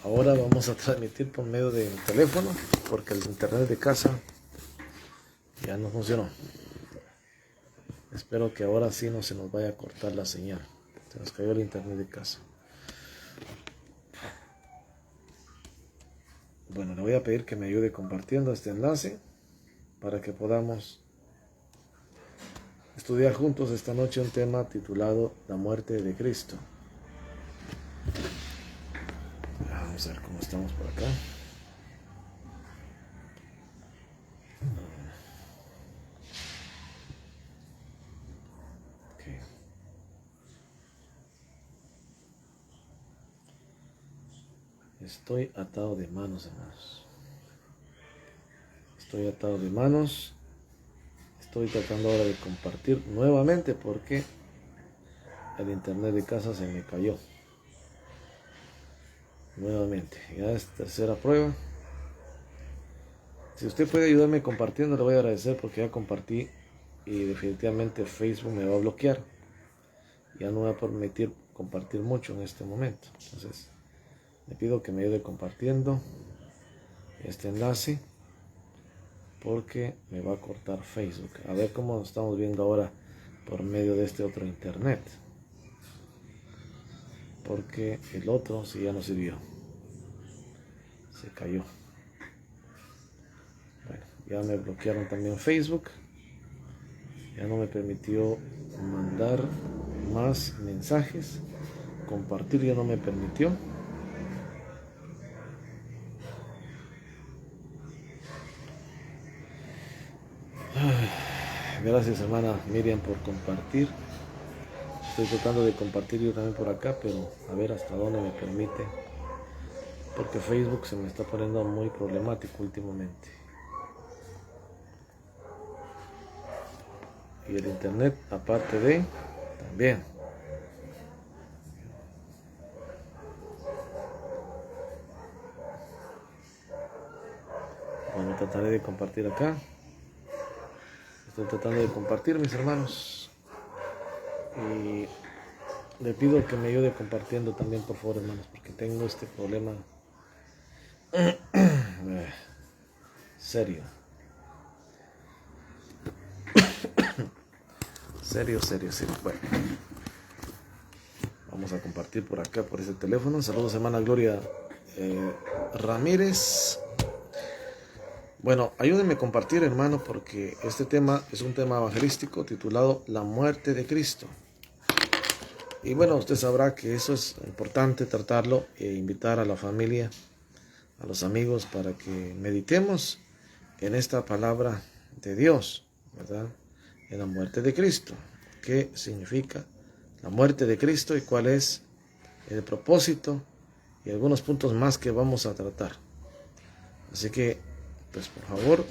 Ahora vamos a transmitir por medio del teléfono porque el internet de casa ya no funcionó. Espero que ahora sí no se nos vaya a cortar la señal. Se nos cayó el internet de casa. Bueno, le voy a pedir que me ayude compartiendo este enlace para que podamos estudiar juntos esta noche un tema titulado La muerte de Cristo. Vamos a ver cómo estamos por acá. Okay. Estoy atado de manos, hermanos. Estoy atado de manos. Estoy tratando ahora de compartir nuevamente porque el internet de casa se me cayó. Nuevamente, ya es tercera prueba. Si usted puede ayudarme compartiendo, le voy a agradecer porque ya compartí y definitivamente Facebook me va a bloquear. Ya no me va a permitir compartir mucho en este momento. Entonces, le pido que me ayude compartiendo este enlace porque me va a cortar Facebook. A ver cómo nos estamos viendo ahora por medio de este otro internet. Porque el otro sí ya no sirvió. Se cayó. Bueno, ya me bloquearon también Facebook. Ya no me permitió mandar más mensajes. Compartir ya no me permitió. Gracias, hermana Miriam, por compartir. Estoy tratando de compartir yo también por acá, pero a ver hasta dónde me permite. Porque Facebook se me está poniendo muy problemático últimamente. Y el internet, aparte de, también. Bueno, trataré de compartir acá. Estoy tratando de compartir, mis hermanos. Y le pido que me ayude compartiendo también, por favor, hermanos, porque tengo este problema serio. Serio. Bueno, vamos a compartir por acá, por ese teléfono. Saludos, hermana Gloria Ramírez. Bueno, ayúdenme a compartir, hermano, porque este tema es un tema evangelístico titulado La muerte de Cristo. Y bueno, usted sabrá que eso es importante tratarlo e invitar a la familia, a los amigos, para que meditemos en esta palabra de Dios, ¿verdad? En la muerte de Cristo. ¿Qué significa la muerte de Cristo y cuál es el propósito? Y algunos puntos más que vamos a tratar. Así que, pues por favor,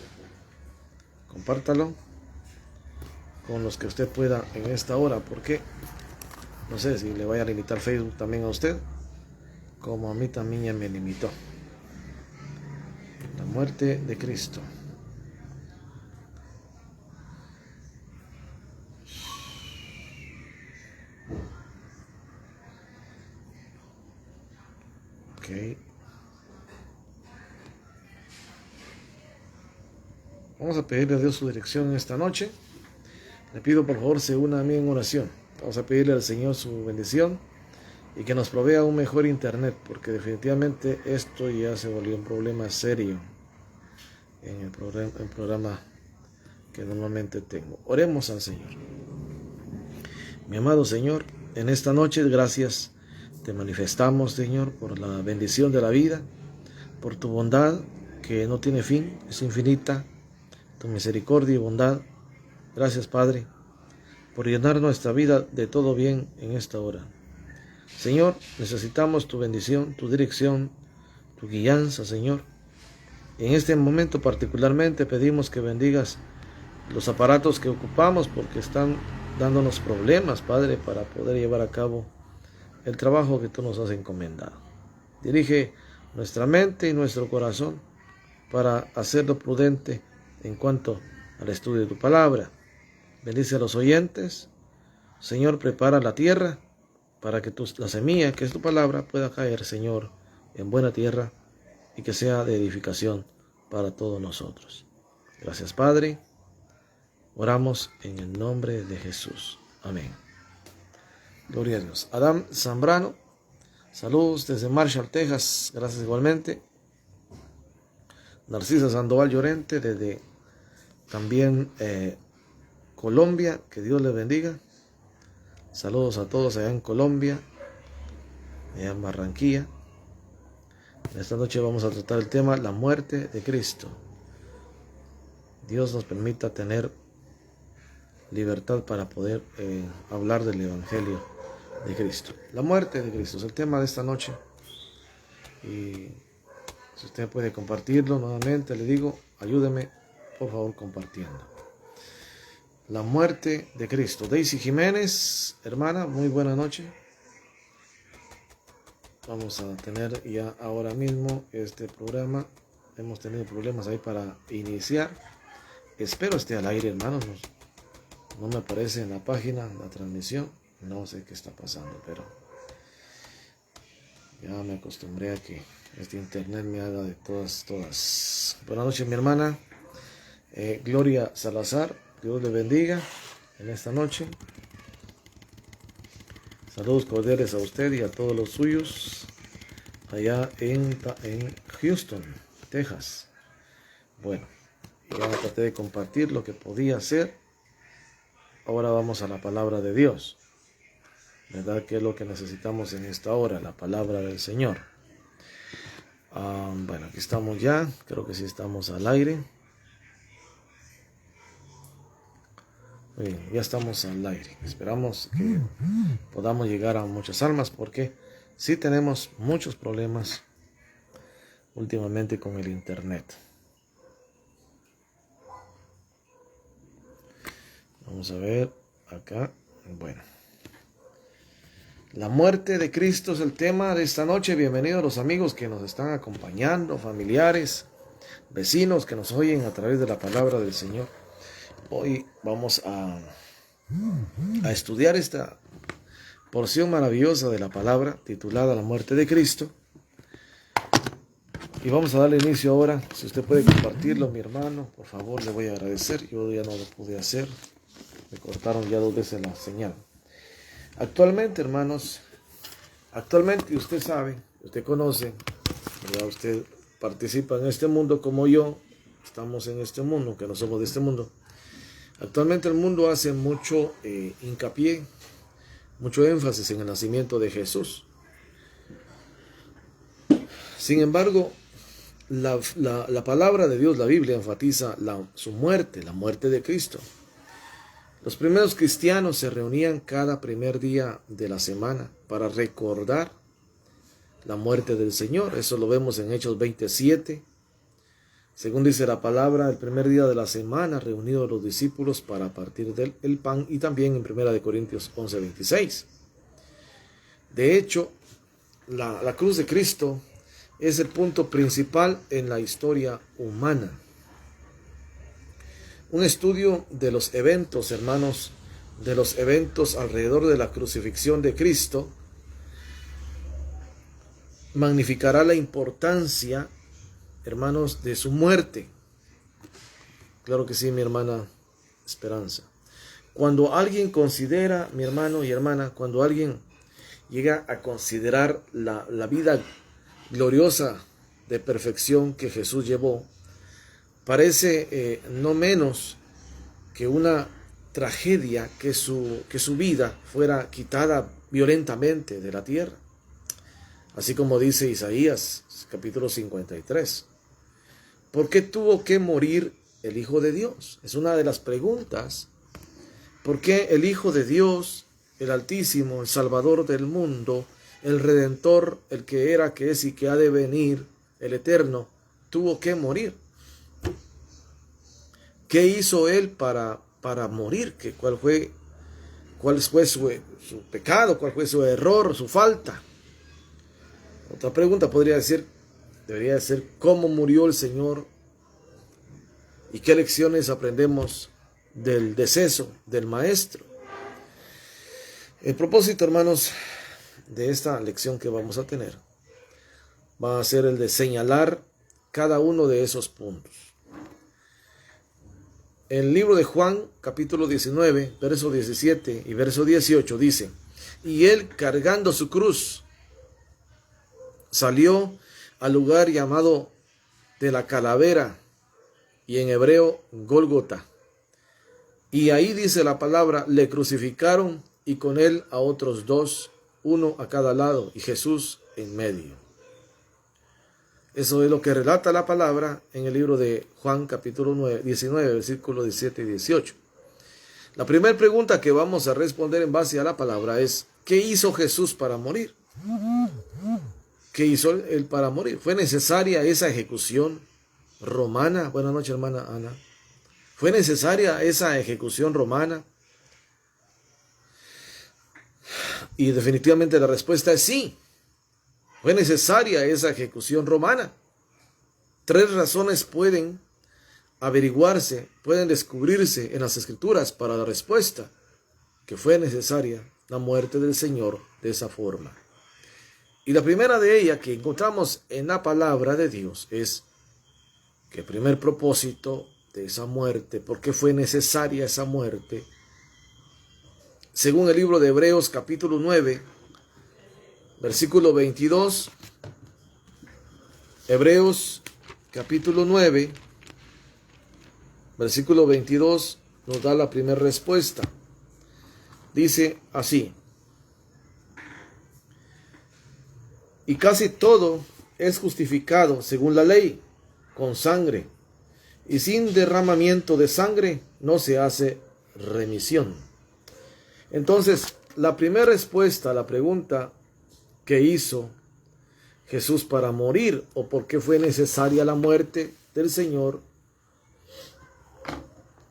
compártalo con los que usted pueda en esta hora, porque no sé si le vaya a limitar Facebook también a usted, como a mí también ya me limitó. La muerte de Cristo. Ok. Vamos a pedirle a Dios su dirección esta noche. Le pido por favor se una a mí en oración. Vamos a pedirle al Señor su bendición y que nos provea un mejor internet, porque definitivamente esto ya se volvió un problema serio en el programa que normalmente tengo. Oremos al Señor. Mi amado Señor, en esta noche gracias te manifestamos, Señor, por la bendición de la vida, por tu bondad que no tiene fin, es infinita, tu misericordia y bondad. Gracias, Padre, por llenar nuestra vida de todo bien en esta hora. Señor, necesitamos tu bendición, tu dirección, tu guianza, Señor. En este momento particularmente pedimos que bendigas los aparatos que ocupamos porque están dándonos problemas, Padre, para poder llevar a cabo el trabajo que tú nos has encomendado. Dirige nuestra mente y nuestro corazón para hacerlo prudente en cuanto al estudio de tu palabra. Bendice a los oyentes. Señor, prepara la tierra para que la semilla, que es tu palabra, pueda caer, Señor, en buena tierra y que sea de edificación para todos nosotros. Gracias, Padre. Oramos en el nombre de Jesús. Amén. Gloria a Dios. Adam Zambrano, saludos desde Marshall, Texas. Gracias igualmente. Narcisa Sandoval Llorente desde también Colombia. Que Dios les bendiga. Saludos a todos allá en Colombia, allá en Barranquilla. Esta noche vamos a tratar el tema la muerte de Cristo. Dios nos permita tener libertad para poder hablar del Evangelio de Cristo. La muerte de Cristo es el tema de esta noche. Y si usted puede compartirlo nuevamente, le digo, ayúdeme por favor compartiendo. La muerte de Cristo. Daisy Jiménez, hermana, muy buena noche. Vamos a tener ya ahora mismo este programa. Hemos tenido problemas ahí para iniciar. Espero esté al aire, hermanos. No me aparece en la página la transmisión. No sé qué está pasando, pero ya me acostumbré a que este internet me haga de todas. Buenas noches, mi hermana Gloria Salazar. Dios le bendiga en esta noche. Saludos cordiales a usted y a todos los suyos allá en Houston, Texas. Bueno, ya traté de compartir lo que podía hacer. Ahora vamos a la palabra de Dios. ¿Verdad? Que es lo que necesitamos en esta hora, la palabra del Señor. Bueno, aquí estamos ya. Creo que sí estamos al aire. Muy bien, ya estamos al aire. Esperamos que podamos llegar a muchas almas porque sí tenemos muchos problemas últimamente con el internet. Vamos a ver acá. Bueno. La muerte de Cristo es el tema de esta noche. Bienvenidos los amigos que nos están acompañando, familiares, vecinos que nos oyen a través de la palabra del Señor. Hoy vamos a estudiar esta porción maravillosa de la palabra titulada La muerte de Cristo. Y vamos a darle inicio ahora. Si usted puede compartirlo, mi hermano, por favor, le voy a agradecer. Yo ya no lo pude hacer. Me cortaron ya 2 veces la señal. Actualmente, hermanos, usted sabe, usted conoce, ¿verdad? Usted participa en este mundo como yo. Estamos en este mundo, aunque no somos de este mundo. Actualmente el mundo hace mucho hincapié, mucho énfasis en el nacimiento de Jesús. Sin embargo, la palabra de Dios, la Biblia, enfatiza su muerte, la muerte de Cristo. Los primeros cristianos se reunían cada primer día de la semana para recordar la muerte del Señor. Eso lo vemos en Hechos 27. Según dice la palabra, el primer día de la semana reunidos los discípulos para partir el pan, y también en 1 Corintios 11:26. De hecho, la cruz de Cristo es el punto principal en la historia humana. Un estudio de los eventos, hermanos, de los eventos alrededor de la crucifixión de Cristo magnificará la importancia, hermanos, de su muerte. Claro que sí, mi hermana Esperanza. Cuando alguien considera, mi hermano y hermana, cuando alguien llega a considerar la vida gloriosa de perfección que Jesús llevó, parece no menos que una tragedia que su vida fuera quitada violentamente de la tierra. Así como dice Isaías, capítulo 53. ¿Por qué tuvo que morir el Hijo de Dios? Es una de las preguntas. ¿Por qué el Hijo de Dios, el Altísimo, el Salvador del mundo, el Redentor, el que era, que es y que ha de venir, el Eterno, tuvo que morir? ¿Qué hizo Él para morir? ¿Cuál fue su pecado? ¿Cuál fue su error, su falta? Otra pregunta debería ser ¿cómo murió el Señor? ¿Y qué lecciones aprendemos del deceso del Maestro? El propósito, hermanos, de esta lección que vamos a tener va a ser el de señalar cada uno de esos puntos. El libro de Juan, capítulo 19, verso 17 y verso 18 dice: y él, cargando su cruz, salió al lugar llamado de la calavera, y en hebreo Gólgota. Y ahí dice la palabra, le crucificaron, y con él a otros dos, uno a cada lado, y Jesús en medio. Eso es lo que relata la palabra en el libro de Juan, capítulo 19, versículos 17 y 18. La primera pregunta que vamos a responder en base a la palabra es: ¿qué hizo Jesús para morir? ¿Qué hizo él para morir? ¿Fue necesaria esa ejecución romana? Buenas noches, hermana Ana. ¿Fue necesaria esa ejecución romana? Y definitivamente la respuesta es sí. Fue necesaria esa ejecución romana. 3 razones pueden averiguarse, pueden descubrirse en las Escrituras para la respuesta: que fue necesaria la muerte del Señor de esa forma. Y la primera de ellas que encontramos en la palabra de Dios es que el primer propósito de esa muerte, ¿por qué fue necesaria esa muerte? Según el libro de Hebreos capítulo 9, versículo 22, Hebreos capítulo 9, versículo 22 nos da la primera respuesta. Dice así: y casi todo es justificado según la ley, con sangre, y sin derramamiento de sangre no se hace remisión. Entonces, la primera respuesta a la pregunta que hizo Jesús para morir, o por qué fue necesaria la muerte del Señor,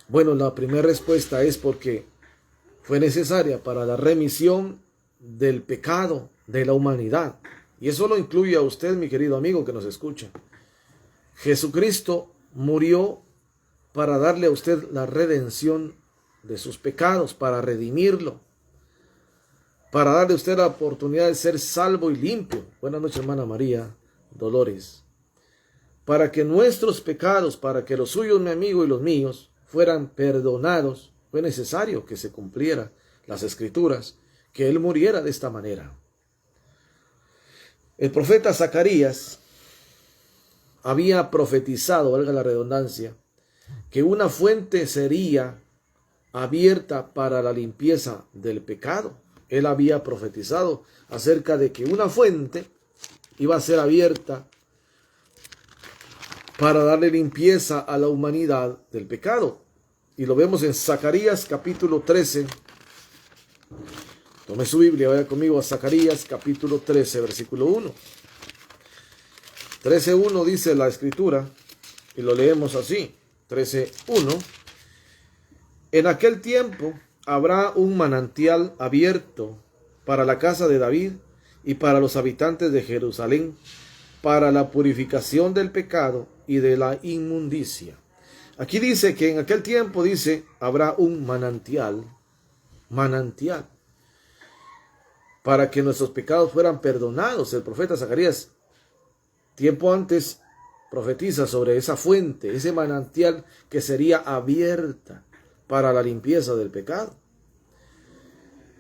bueno, la primera respuesta es porque fue necesaria para la remisión del pecado de la humanidad. Y eso lo incluye a usted, mi querido amigo que nos escucha. Jesucristo murió para darle a usted la redención de sus pecados, para redimirlo, para darle a usted la oportunidad de ser salvo y limpio. Buenas noches, hermana María Dolores. Para que nuestros pecados, para que los suyos, mi amigo, y los míos, fueran perdonados, fue necesario que se cumpliera las Escrituras, que Él muriera de esta manera. El profeta Zacarías había profetizado, valga la redundancia, que una fuente sería abierta para la limpieza del pecado. Él había profetizado acerca de que una fuente iba a ser abierta para darle limpieza a la humanidad del pecado. Y lo vemos en Zacarías capítulo 13. Tome su Biblia, vaya conmigo a Zacarías capítulo 13, versículo 1. 13:1 dice la Escritura, y lo leemos así. 13:1. En aquel tiempo habrá un manantial abierto para la casa de David y para los habitantes de Jerusalén, para la purificación del pecado y de la inmundicia. Aquí dice que en aquel tiempo, dice, habrá un manantial, para que nuestros pecados fueran perdonados. El profeta Zacarías, tiempo antes, profetiza sobre esa fuente, ese manantial que sería abierta para la limpieza del pecado.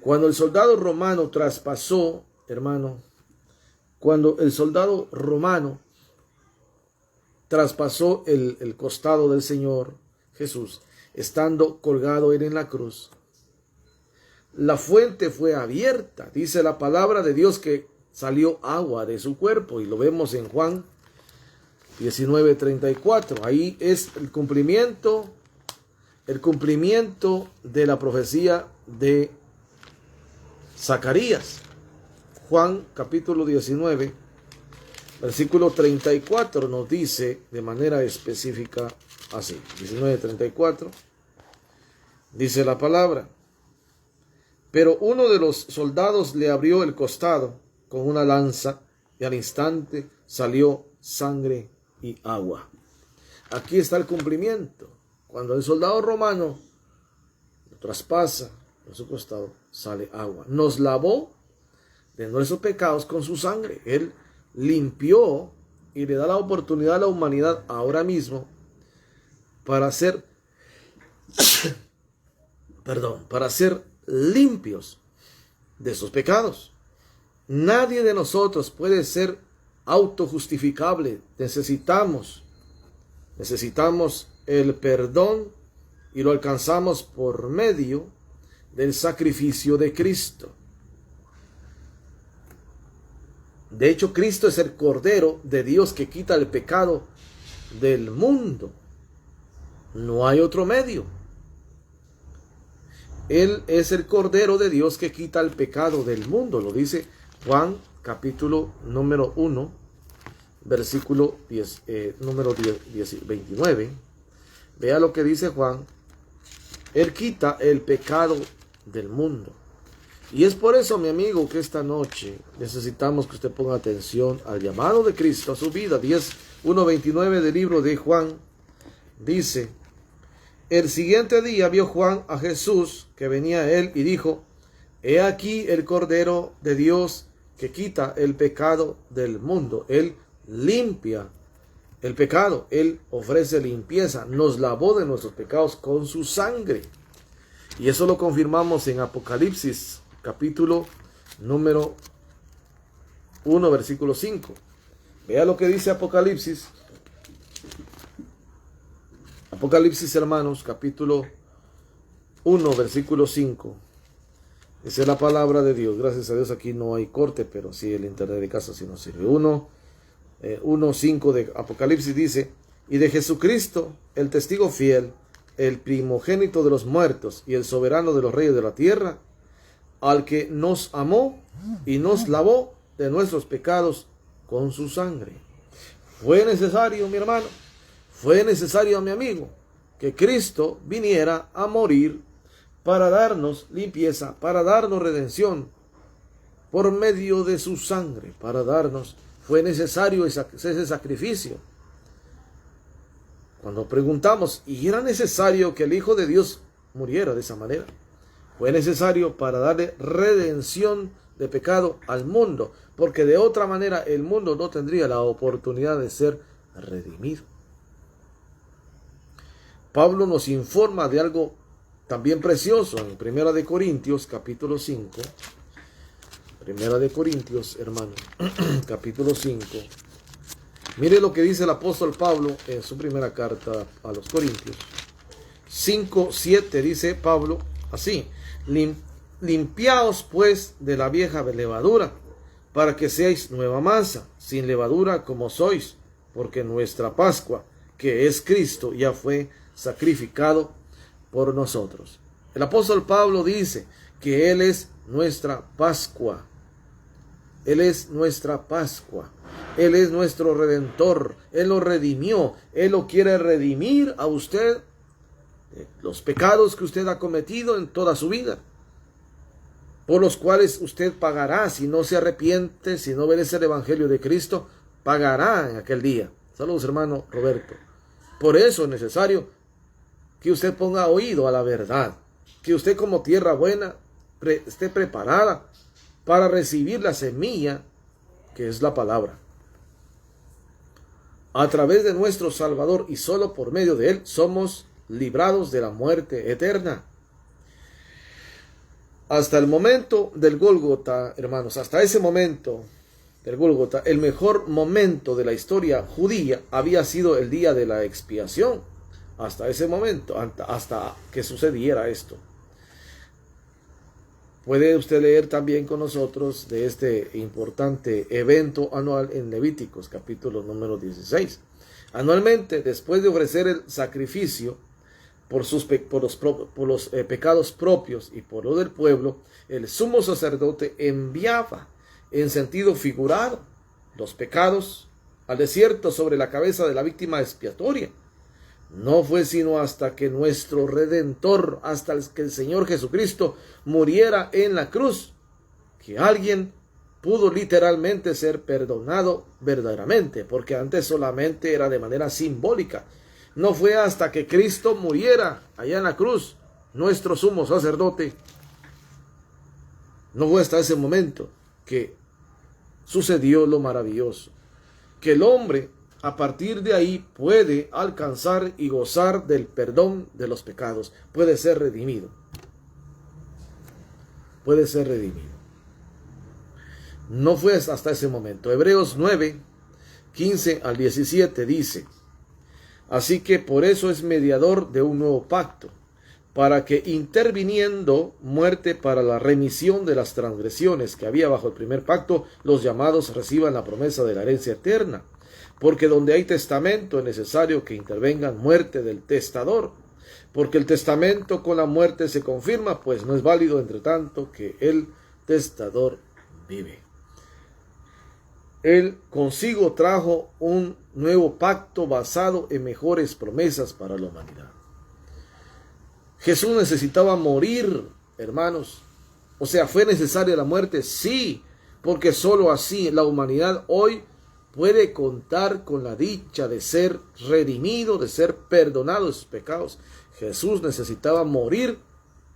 Cuando el soldado romano traspasó, hermano, cuando el soldado romano traspasó el costado del Señor Jesús, estando colgado él en la cruz, la fuente fue abierta. Dice la palabra de Dios que salió agua de su cuerpo, y lo vemos en Juan 19:34. Ahí es el cumplimiento de la profecía de Zacarías. Juan capítulo 19, versículo 34 nos dice de manera específica así. 19:34 dice la palabra: pero uno de los soldados le abrió el costado con una lanza, y al instante salió sangre y agua. Aquí está el cumplimiento. Cuando el soldado romano lo traspasa en su costado, sale agua. Nos lavó de nuestros pecados con su sangre. Él limpió y le da la oportunidad a la humanidad ahora mismo para ser, para ser limpios de sus pecados. Nadie de nosotros puede ser autojustificable. Necesitamos el perdón y lo alcanzamos por medio del sacrificio de Cristo. De hecho, Cristo es el Cordero de Dios que quita el pecado del mundo. No hay otro medio. Él es el Cordero de Dios que quita el pecado del mundo. Lo dice Juan, capítulo número 1, versículo 29. Vea lo que dice Juan. Él quita el pecado del mundo. Y es por eso, mi amigo, que esta noche necesitamos que usted ponga atención al llamado de Cristo a su vida. 1:29 del libro de Juan dice: el siguiente día vio Juan a Jesús que venía a él y dijo: he aquí el Cordero de Dios que quita el pecado del mundo. Él limpia el pecado, Él ofrece limpieza, nos lavó de nuestros pecados con su sangre. Y eso lo confirmamos en Apocalipsis, capítulo número 1, versículo 5. Vea lo que dice Apocalipsis. Apocalipsis, hermanos, capítulo 1, versículo 5. Esa es la palabra de Dios. Gracias a Dios aquí no hay corte, pero sí el internet de casa sí nos sirve. 1:5 de Apocalipsis dice: y de Jesucristo, el testigo fiel, el primogénito de los muertos y el soberano de los reyes de la tierra, al que nos amó y nos lavó de nuestros pecados con su sangre. Fue necesario, mi hermano, fue necesario, mi amigo, que Cristo viniera a morir para darnos limpieza, para darnos redención, por medio de su sangre, para darnos. Fue necesario ese sacrificio. Cuando preguntamos, ¿y era necesario que el Hijo de Dios muriera de esa manera? Fue necesario para darle redención de pecado al mundo, porque de otra manera el mundo no tendría la oportunidad de ser redimido. Pablo nos informa de algo también precioso en 1 de Corintios, capítulo 5. Primera de Corintios, hermano, capítulo 5. Mire lo que dice el apóstol Pablo en su primera carta a los Corintios. 5:7 dice Pablo así: limpiaos pues de la vieja levadura, para que seáis nueva masa, sin levadura como sois, porque nuestra Pascua, que es Cristo, ya fue sacrificado por nosotros. El apóstol Pablo dice que Él es nuestra Pascua. Él es nuestra Pascua. Él es nuestro Redentor. Él lo redimió. Él lo quiere redimir a usted los pecados que usted ha cometido en toda su vida, por los cuales usted pagará si no se arrepiente, si no obedece el Evangelio de Cristo, pagará en aquel día. Saludos, hermano Roberto. Por eso es necesario que usted ponga oído a la verdad, que usted como tierra buena esté preparada para recibir la semilla que es la palabra. A través de nuestro Salvador y solo por medio de Él somos librados de la muerte eterna. Hasta el momento del Gólgota, hermanos, hasta ese momento del Gólgota, el mejor momento de la historia judía había sido el día de la expiación. Hasta ese momento, hasta que sucediera esto. Puede usted leer también con nosotros de este importante evento anual en Levíticos, capítulo número 16. Anualmente, después de ofrecer el sacrificio por los pecados propios y por lo del pueblo, el sumo sacerdote enviaba en sentido figurado los pecados al desierto sobre la cabeza de la víctima expiatoria. No fue sino hasta que nuestro Redentor, hasta que el Señor Jesucristo muriera en la cruz, que alguien pudo literalmente ser perdonado verdaderamente, porque antes solamente era de manera simbólica. No fue hasta que Cristo muriera allá en la cruz, nuestro sumo sacerdote, no fue hasta ese momento que sucedió lo maravilloso, que el hombre a partir de ahí puede alcanzar y gozar del perdón de los pecados, puede ser redimido. Puede ser redimido. No fue hasta ese momento. Hebreos 9, 15 al 17 dice: así que por eso es mediador de un nuevo pacto, para que interviniendo muerte para la remisión de las transgresiones que había bajo el primer pacto, los llamados reciban la promesa de la herencia eterna. Porque donde hay testamento es necesario que intervenga muerte del testador, porque el testamento con la muerte se confirma, pues no es válido entre tanto que el testador vive. Él consigo trajo un nuevo pacto basado en mejores promesas para la humanidad. Jesús necesitaba morir, hermanos. O sea, ¿fue necesaria la muerte? Sí, porque sólo así la humanidad hoy puede contar con la dicha de ser redimido, de ser perdonado de sus pecados. Jesús necesitaba morir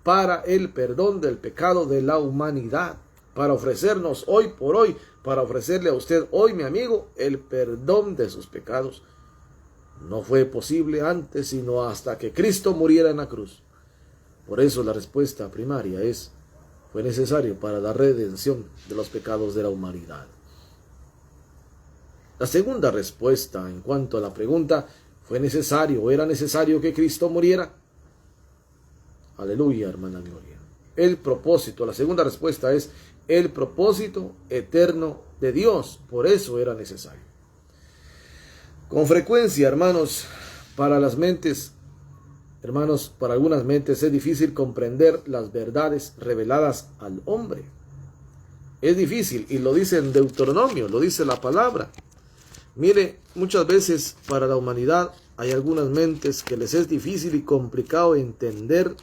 para el perdón del pecado de la humanidad, para ofrecernos hoy por hoy, para ofrecerle a usted hoy, mi amigo, el perdón de sus pecados. No fue posible antes, sino hasta que Cristo muriera en la cruz. Por eso la respuesta primaria es: fue necesario para la redención de los pecados de la humanidad. La segunda respuesta en cuanto a la pregunta, ¿fue necesario o era necesario que Cristo muriera? Aleluya, hermana Gloria. El propósito, la segunda respuesta es el propósito eterno de Dios. Por eso era necesario. Con frecuencia, hermanos, para algunas mentes es difícil comprender las verdades reveladas al hombre. Es difícil, y lo dice en Deuteronomio, lo dice la palabra. Mire, muchas veces para la humanidad hay algunas mentes que les es difícil y complicado entender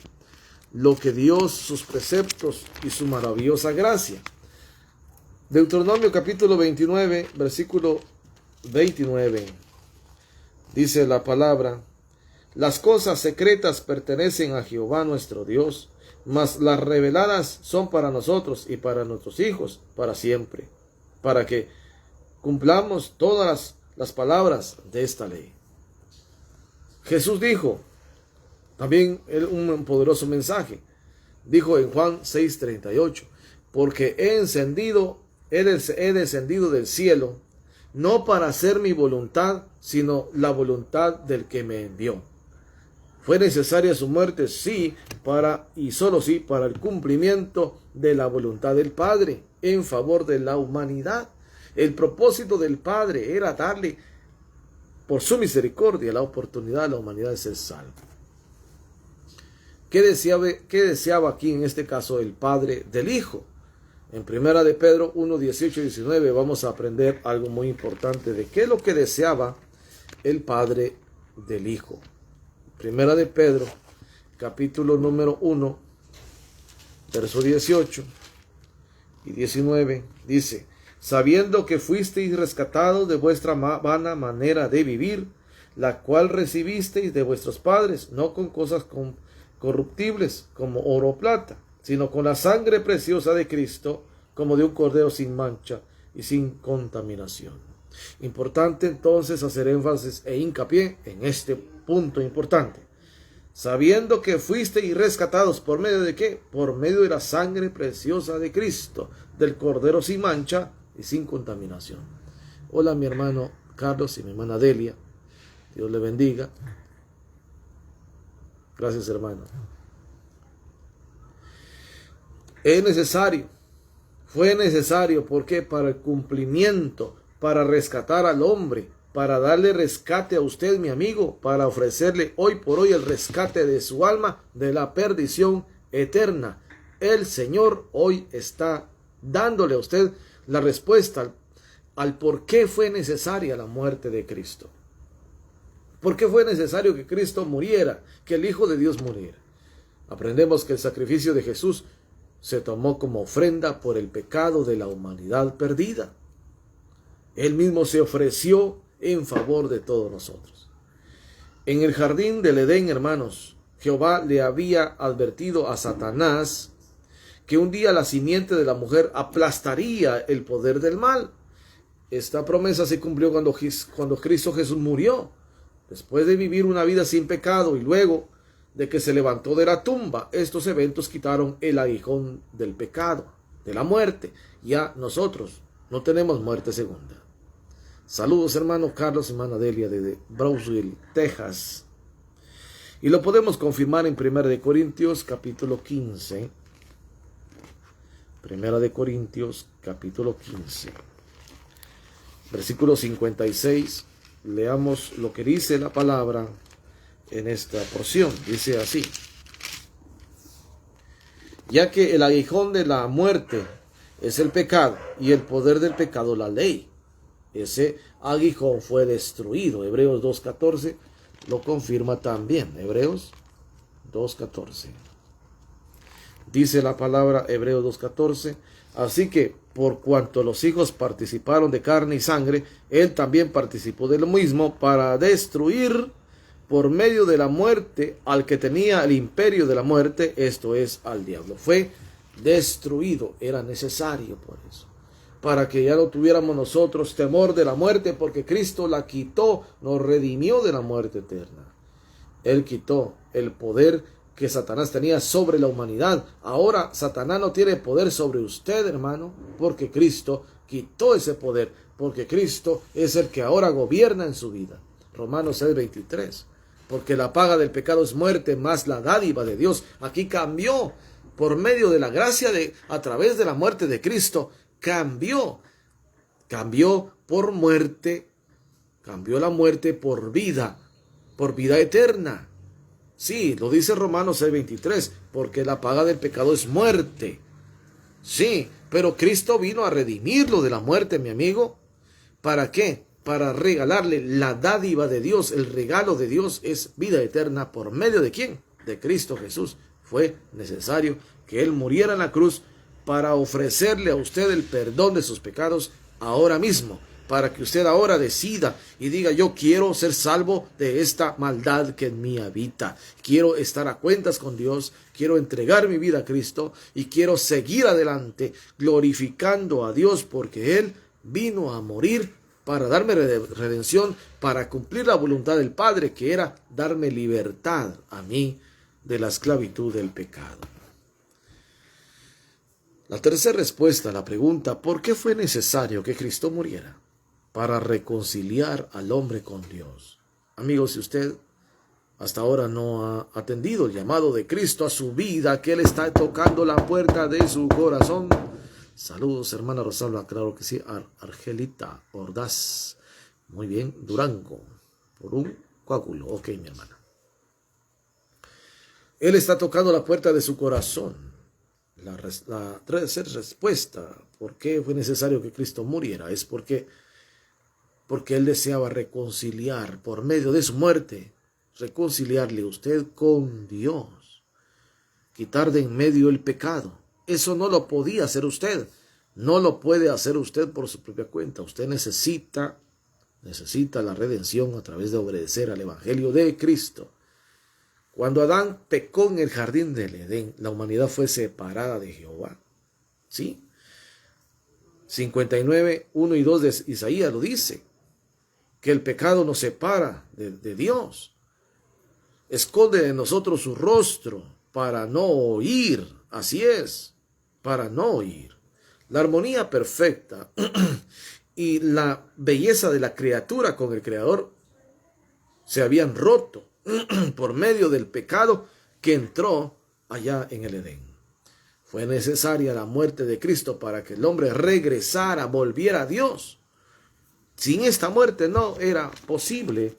lo que Dios, sus preceptos y su maravillosa gracia. Deuteronomio capítulo 29, versículo 29, dice la palabra: las cosas secretas pertenecen a Jehová nuestro Dios, mas las reveladas son para nosotros y para nuestros hijos para siempre, para que cumplamos todas las palabras de esta ley. Jesús dijo también un poderoso mensaje. Dijo en Juan 6:38: porque he descendido del cielo, no para hacer mi voluntad, sino la voluntad del que me envió. ¿Fue necesaria su muerte? Sí, y solo sí, para el cumplimiento de la voluntad del Padre en favor de la humanidad. El propósito del Padre era darle, por su misericordia, la oportunidad a la humanidad de ser salva. ¿Qué deseaba aquí en este caso el Padre del Hijo? En 1 de Pedro 1, 18 y 19 vamos a aprender algo muy importante de qué es lo que deseaba el Padre del Hijo. 1 de Pedro, capítulo número 1, verso 18 y 19, dice: sabiendo que fuisteis rescatados de vuestra vana manera de vivir, la cual recibisteis de vuestros padres, no con cosas corruptibles como oro o plata, sino con la sangre preciosa de Cristo, como de un cordero sin mancha y sin contaminación. Importante entonces hacer énfasis e hincapié en este punto importante. Sabiendo que fuisteis rescatados, ¿por medio de qué? Por medio de la sangre preciosa de Cristo, del cordero sin mancha y sin contaminación. Hola, mi hermano Carlos y mi hermana Delia. Dios le bendiga. Gracias, hermano. Fue necesario, ¿por qué? Para el cumplimiento, para rescatar al hombre, para darle rescate a usted, mi amigo, para ofrecerle hoy por hoy el rescate de su alma de la perdición eterna. El Señor hoy está dándole a usted la respuesta al por qué fue necesaria la muerte de Cristo. ¿Por qué fue necesario que Cristo muriera, que el Hijo de Dios muriera? Aprendemos que el sacrificio de Jesús se tomó como ofrenda por el pecado de la humanidad perdida. Él mismo se ofreció en favor de todos nosotros. En el jardín del Edén, hermanos, Jehová le había advertido a Satanás que un día la simiente de la mujer aplastaría el poder del mal. Esta promesa se cumplió cuando Cristo Jesús murió, después de vivir una vida sin pecado y luego de que se levantó de la tumba. Estos eventos quitaron el aguijón del pecado, de la muerte. Ya nosotros no tenemos muerte segunda. Saludos, hermano Carlos y hermana Delia desde Brownsville, Texas. Y lo podemos confirmar en 1 Corintios capítulo 15. 1 Corintios capítulo 15. Versículo 56. Leamos lo que dice la palabra en esta porción. Dice así: ya que el aguijón de la muerte es el pecado y el poder del pecado la ley, ese aguijón fue destruido. Hebreos 2:14 lo confirma también. Hebreos 2:14 dice la palabra, Hebreos 2:14: así que por cuanto los hijos participaron de carne y sangre, él también participó de lo mismo, para destruir por medio de la muerte al que tenía el imperio de la muerte, esto es, al diablo. Fue destruido, era necesario por eso, para que ya no tuviéramos nosotros temor de la muerte, porque Cristo la quitó, nos redimió de la muerte eterna. Él quitó el poder que Satanás tenía sobre la humanidad. Ahora Satanás no tiene poder sobre usted, hermano, porque Cristo quitó ese poder, porque Cristo es el que ahora gobierna en su vida. Romanos 6:23. Porque la paga del pecado es muerte, más la dádiva de Dios. Aquí cambió por medio de la gracia a través de la muerte de Cristo. Cambió por muerte, cambió la muerte por vida eterna. Sí, lo dice Romanos 6:23, porque la paga del pecado es muerte. Sí, pero Cristo vino a redimirlo de la muerte, mi amigo. ¿Para qué? Para regalarle la dádiva de Dios. El regalo de Dios es vida eterna. ¿Por medio de quién? De Cristo Jesús. Fue necesario que Él muriera en la cruz para ofrecerle a usted el perdón de sus pecados ahora mismo, para que usted ahora decida y diga: yo quiero ser salvo de esta maldad que en mí habita. Quiero estar a cuentas con Dios, quiero entregar mi vida a Cristo y quiero seguir adelante glorificando a Dios, porque Él vino a morir para darme redención, para cumplir la voluntad del Padre, que era darme libertad a mí de la esclavitud del pecado. La tercera respuesta a la pregunta: ¿por qué fue necesario que Cristo muriera? Para reconciliar al hombre con Dios. Amigos, si usted hasta ahora no ha atendido el llamado de Cristo a su vida, que Él está tocando la puerta de su corazón. Saludos, hermana Rosalba, claro que sí. Argelita Ordaz, muy bien. Durango, por un coágulo. Ok, mi hermana. Él está tocando la puerta de su corazón. La tercera respuesta, ¿por qué fue necesario que Cristo muriera? Es porque Él deseaba reconciliar por medio de su muerte, reconciliarle a usted con Dios, quitar de en medio el pecado. Eso no lo podía hacer usted, no lo puede hacer usted por su propia cuenta. Usted necesita la redención a través de obedecer al Evangelio de Cristo. Cuando Adán pecó en el jardín del Edén, la humanidad fue separada de Jehová. ¿Sí? 59, 1 y 2 de Isaías lo dice, que el pecado nos separa de Dios. Esconde de nosotros su rostro para no oír. Así es, para no oír. La armonía perfecta y la belleza de la criatura con el Creador se habían roto por medio del pecado que entró allá en el Edén. Fue necesaria la muerte de Cristo para que el hombre regresara, volviera a Dios. Sin esta muerte no era posible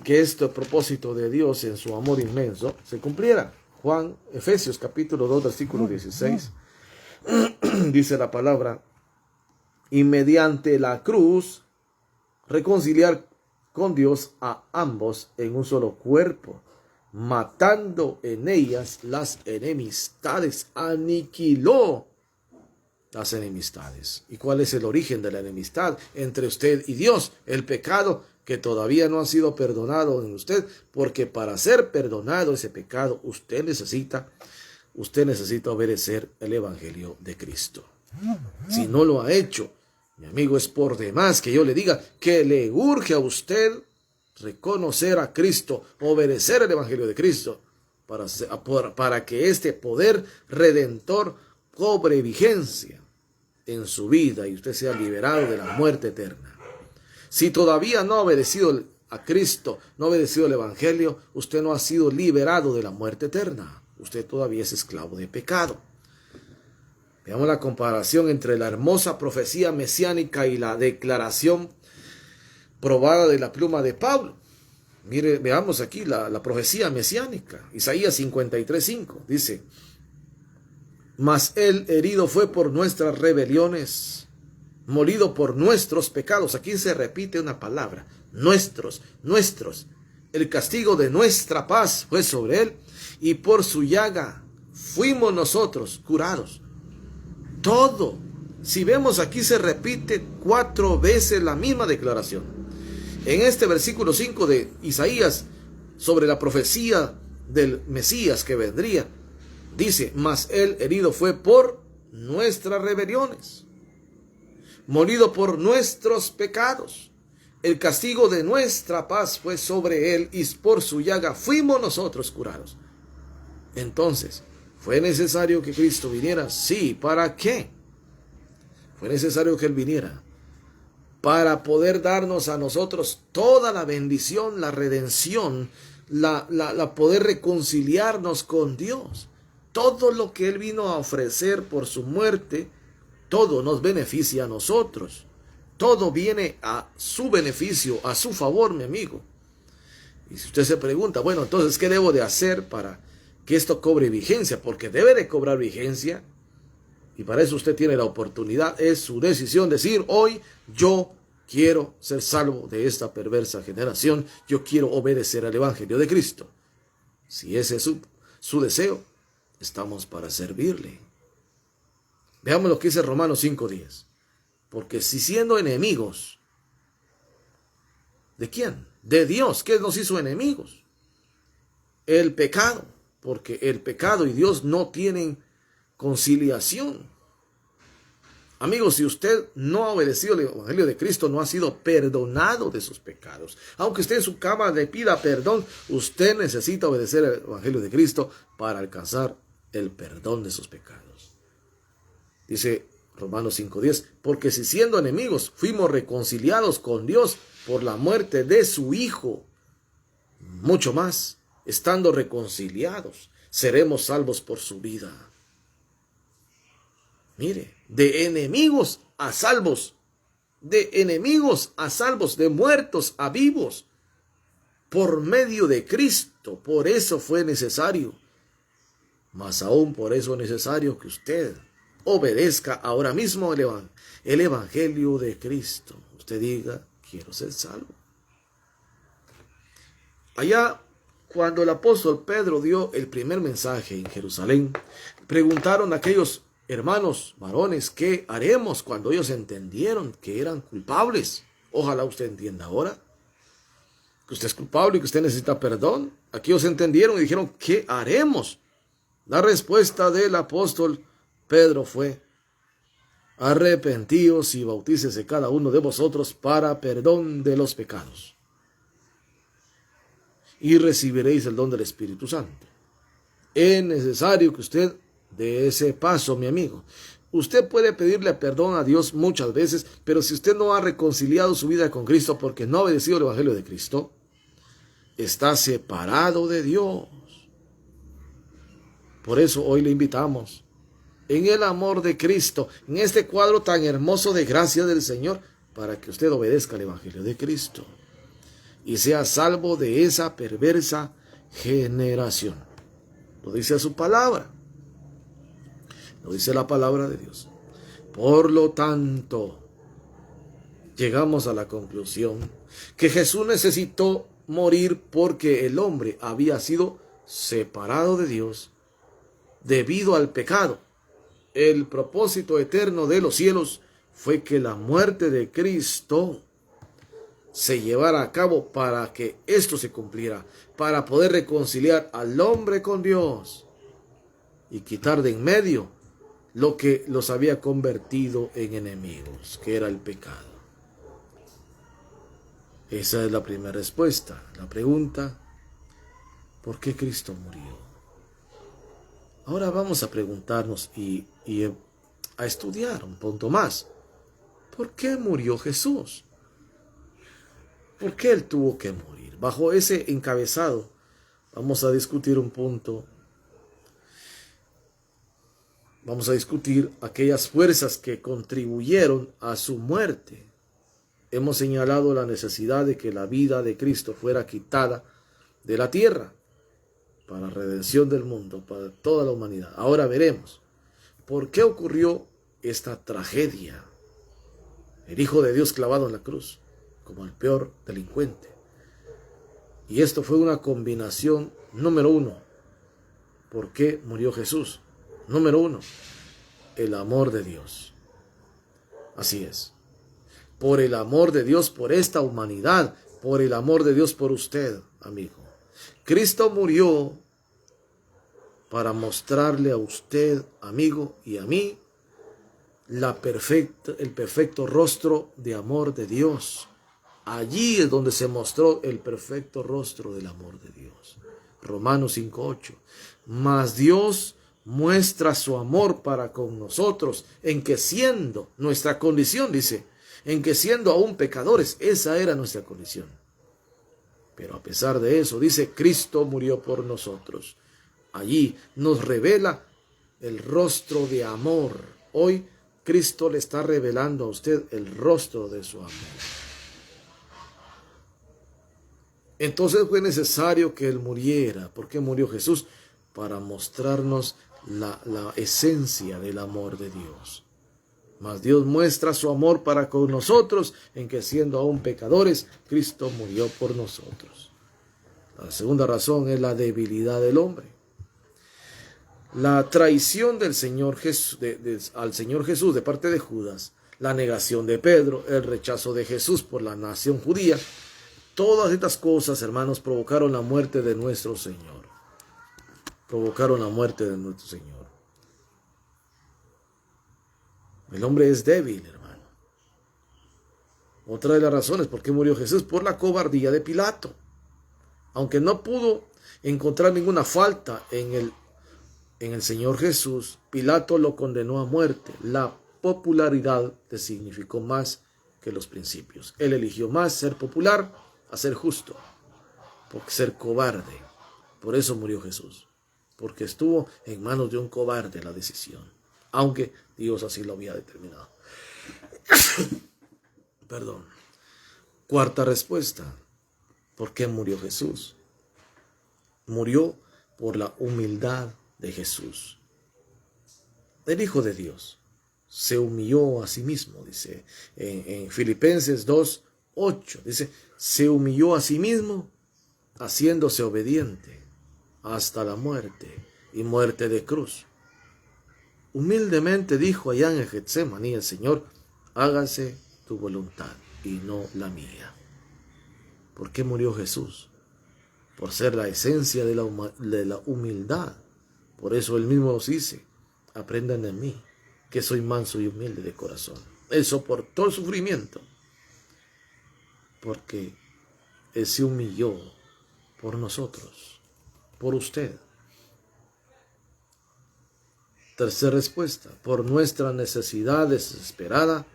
que este propósito de Dios en su amor inmenso se cumpliera. Efesios capítulo 2, versículo 16, dice la palabra: y mediante la cruz reconciliar con Dios a ambos en un solo cuerpo, matando en ellas las enemistades. Aniquiló las enemistades. ¿Y cuál es el origen de la enemistad entre usted y Dios? El pecado que todavía no ha sido perdonado en usted, porque para ser perdonado ese pecado usted necesita usted necesita obedecer el Evangelio de Cristo. Si no lo ha hecho, mi amigo, es por demás que yo le diga que le urge a usted reconocer a Cristo, obedecer el Evangelio de Cristo, para que este poder redentor cobre vigencia en su vida y usted sea liberado de la muerte eterna. Si todavía no ha obedecido a Cristo, no ha obedecido el Evangelio, usted no ha sido liberado de la muerte eterna. Usted todavía es esclavo de pecado. Veamos la comparación entre la hermosa profecía mesiánica y la declaración probada de la pluma de Pablo. Mire, veamos aquí la profecía mesiánica. Isaías 53:5 dice: mas él herido fue por nuestras rebeliones, molido por nuestros pecados. Aquí se repite una palabra: nuestros. El castigo de nuestra paz fue sobre él, y por su llaga fuimos nosotros curados. Todo. Si vemos aquí se repite 4 veces la misma declaración. En este versículo 5 de Isaías, sobre la profecía del Mesías que vendría, dice: mas él herido fue por nuestras rebeliones, molido por nuestros pecados. El castigo de nuestra paz fue sobre él, y por su llaga fuimos nosotros curados. Entonces, ¿fue necesario que Cristo viniera? Sí. ¿Para qué? Fue necesario que él viniera para poder darnos a nosotros toda la bendición, la redención, la poder reconciliarnos con Dios. Todo lo que él vino a ofrecer por su muerte, todo nos beneficia a nosotros. Todo viene a su beneficio, a su favor, mi amigo. Y si usted se pregunta, bueno, entonces, ¿qué debo de hacer para que esto cobre vigencia? Porque debe de cobrar vigencia. Y para eso usted tiene la oportunidad. Es su decisión decir: hoy yo quiero ser salvo de esta perversa generación. Yo quiero obedecer al Evangelio de Cristo. Si ese es su deseo, estamos para servirle. Veamos lo que dice Romanos 5:10. Porque si siendo enemigos, ¿de quién? De Dios. ¿Qué nos hizo enemigos? El pecado. Porque el pecado y Dios no tienen conciliación. Amigos, si usted no ha obedecido el Evangelio de Cristo, no ha sido perdonado de sus pecados. Aunque usted en su cama le pida perdón, usted necesita obedecer el Evangelio de Cristo para alcanzar el perdón de sus pecados. Dice Romanos 5:10, porque si siendo enemigos fuimos reconciliados con Dios por la muerte de su Hijo, mucho más, estando reconciliados, seremos salvos por su vida. Mire, de enemigos a salvos, de muertos a vivos, por medio de Cristo. Por eso fue necesario, más aún por eso es necesario que usted obedezca ahora mismo el Evangelio de Cristo. Usted diga: quiero ser salvo. Allá, cuando el apóstol Pedro dio el primer mensaje en Jerusalén, preguntaron a aquellos hermanos varones: ¿qué haremos? Cuando ellos entendieron que eran culpables. Ojalá usted entienda ahora que usted es culpable y que usted necesita perdón. Aquellos entendieron y dijeron: ¿qué haremos? La respuesta del apóstol Pedro fue: arrepentíos y bautícese cada uno de vosotros para perdón de los pecados, y recibiréis el don del Espíritu Santo. Es necesario que usted dé ese paso, mi amigo. Usted puede pedirle perdón a Dios muchas veces, pero si usted no ha reconciliado su vida con Cristo porque no ha obedecido el Evangelio de Cristo, está separado de Dios. Por eso hoy le invitamos, en el amor de Cristo, en este cuadro tan hermoso de gracia del Señor, para que usted obedezca el Evangelio de Cristo y sea salvo de esa perversa generación. Lo dice su palabra. Lo dice la palabra de Dios. Por lo tanto, llegamos a la conclusión que Jesús necesitó morir porque el hombre había sido separado de Dios debido al pecado. El propósito eterno de los cielos fue que la muerte de Cristo se llevara a cabo para que esto se cumpliera, para poder reconciliar al hombre con Dios. y quitar de en medio lo que los había convertido en enemigos, que era el pecado. Esa es la primera respuesta. La pregunta, ¿por qué Cristo murió? Ahora vamos a preguntarnos y a estudiar un punto más. ¿Por qué murió Jesús? ¿Por qué Él tuvo que morir? Bajo ese encabezado vamos a discutir un punto. Vamos a discutir aquellas fuerzas que contribuyeron a su muerte. Hemos señalado la necesidad de que la vida de Cristo fuera quitada de la tierra para redención del mundo, para toda la humanidad. Ahora veremos por qué ocurrió esta tragedia. El Hijo de Dios clavado en la cruz como el peor delincuente. Y esto fue una combinación número uno. ¿Por qué murió Jesús? Número uno, el amor de Dios. Así es. Por el amor de Dios por esta humanidad, por el amor de Dios por usted, amigo. Cristo murió para mostrarle a usted, amigo, y a mí, el perfecto rostro de amor de Dios. Allí es donde se mostró el perfecto rostro del amor de Dios. Romanos 5:8. Mas Dios muestra su amor para con nosotros, en que siendo nuestra condición, dice, en que siendo aún pecadores, esa era nuestra condición. Pero a pesar de eso, dice, Cristo murió por nosotros. Allí nos revela el rostro de amor. Hoy Cristo le está revelando a usted el rostro de su amor. Entonces fue necesario que Él muriera. ¿Por qué murió Jesús? Para mostrarnos la esencia del amor de Dios. Mas Dios muestra su amor para con nosotros, en que siendo aún pecadores, Cristo murió por nosotros. La segunda razón es la debilidad del hombre. La traición del Señor Jesús, al Señor Jesús de parte de Judas, la negación de Pedro, el rechazo de Jesús por la nación judía, todas estas cosas, hermanos, provocaron la muerte de nuestro Señor. Provocaron la muerte de nuestro Señor. El hombre es débil, hermano. Otra de las razones por qué murió Jesús, por la cobardía de Pilato. Aunque no pudo encontrar ninguna falta en el Señor Jesús, Pilato lo condenó a muerte. La popularidad le significó más que los principios. Él eligió más ser popular a ser justo, porque ser cobarde. Por eso murió Jesús, porque estuvo en manos de un cobarde la decisión, aunque Dios así lo había determinado. Perdón. Cuarta respuesta. ¿Por qué murió Jesús? Murió por la humildad de Jesús. El Hijo de Dios se humilló a sí mismo, dice en Filipenses 2:8, dice, se humilló a sí mismo, haciéndose obediente hasta la muerte y muerte de cruz. Humildemente dijo allá en Getsemaní el Señor, hágase tu voluntad y no la mía. ¿Por qué murió Jesús? Por ser la esencia de la humildad. Por eso Él mismo nos dice, aprendan de mí, que soy manso y humilde de corazón. Él soportó el sufrimiento, porque Él se humilló por nosotros, por usted. Tercera respuesta, por nuestra necesidad desesperada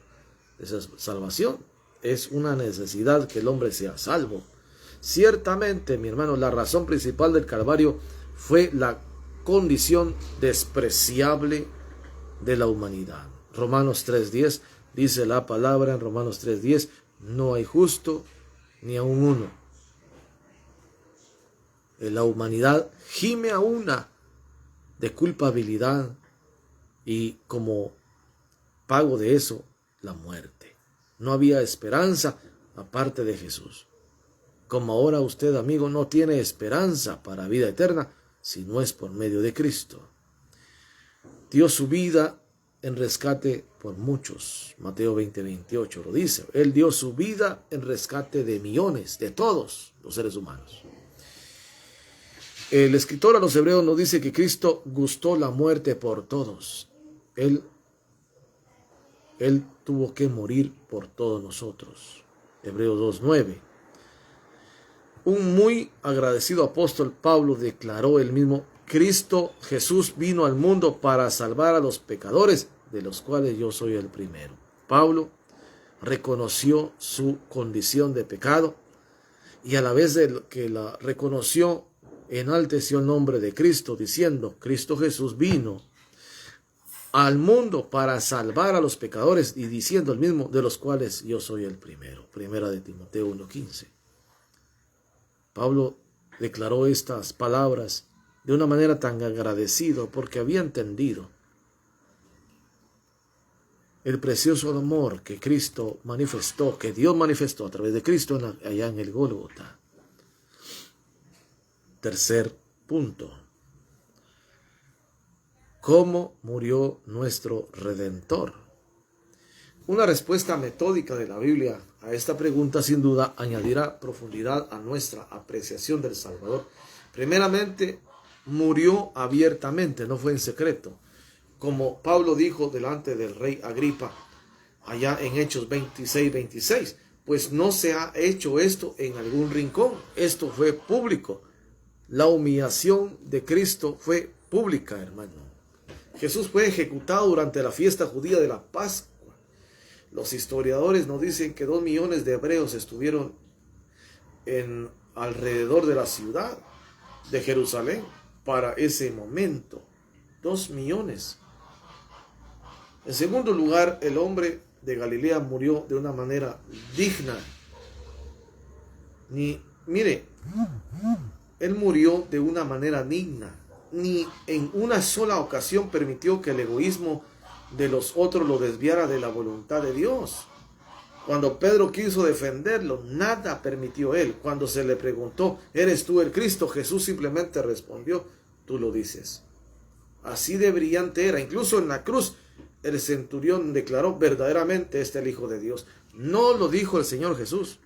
de salvación. Es una necesidad que el hombre sea salvo. Ciertamente, mi hermano, la razón principal del Calvario fue la condición despreciable de la humanidad. Romanos 3:10 dice la palabra en Romanos 3:10, no hay justo ni aun uno. La humanidad gime a una de culpabilidad y como pago de eso, la muerte. No había esperanza aparte de Jesús. Como ahora usted, amigo, no tiene esperanza para vida eterna si no es por medio de Cristo. Dio su vida en rescate por muchos. Mateo 20:28 lo dice. Él dio su vida en rescate de millones, de todos los seres humanos. El escritor a los hebreos nos dice que Cristo gustó la muerte por todos. Él tuvo que morir por todos nosotros. Hebreos 2:9. Un muy agradecido apóstol Pablo declaró él mismo: Cristo Jesús vino al mundo para salvar a los pecadores, de los cuales yo soy el primero. Pablo reconoció su condición de pecado y a la vez de que la reconoció, enalteció el nombre de Cristo, diciendo: Cristo Jesús vino al mundo para salvar a los pecadores, y diciendo el mismo: de los cuales yo soy el primero. Primera de Timoteo 1:15. Pablo declaró estas palabras de una manera tan agradecida porque había entendido el precioso amor que Cristo manifestó, que Dios manifestó a través de Cristo allá en el Gólgota. Tercer punto: ¿cómo murió nuestro Redentor? Una respuesta metódica de la Biblia a esta pregunta sin duda añadirá profundidad a nuestra apreciación del Salvador. Primeramente, murió abiertamente, no fue en secreto. Como Pablo dijo delante del rey Agripa, allá en Hechos 26:26, pues no se ha hecho esto en algún rincón, esto fue público. La humillación de Cristo fue pública, hermano. Jesús fue ejecutado durante la fiesta judía de la Pascua. Los historiadores nos dicen que 2 millones de hebreos estuvieron alrededor de la ciudad de Jerusalén para ese momento. 2 millones. En segundo lugar, el hombre de Galilea murió de una manera digna. Mire, él murió de una manera digna. Ni en una sola ocasión permitió que el egoísmo de los otros lo desviara de la voluntad de Dios. Cuando Pedro quiso defenderlo, nada permitió él. Cuando se le preguntó: ¿eres tú el Cristo?, Jesús simplemente respondió: tú lo dices. Así de brillante era. Incluso en la cruz, el centurión declaró: verdaderamente este es el Hijo de Dios. No lo dijo el Señor Jesús,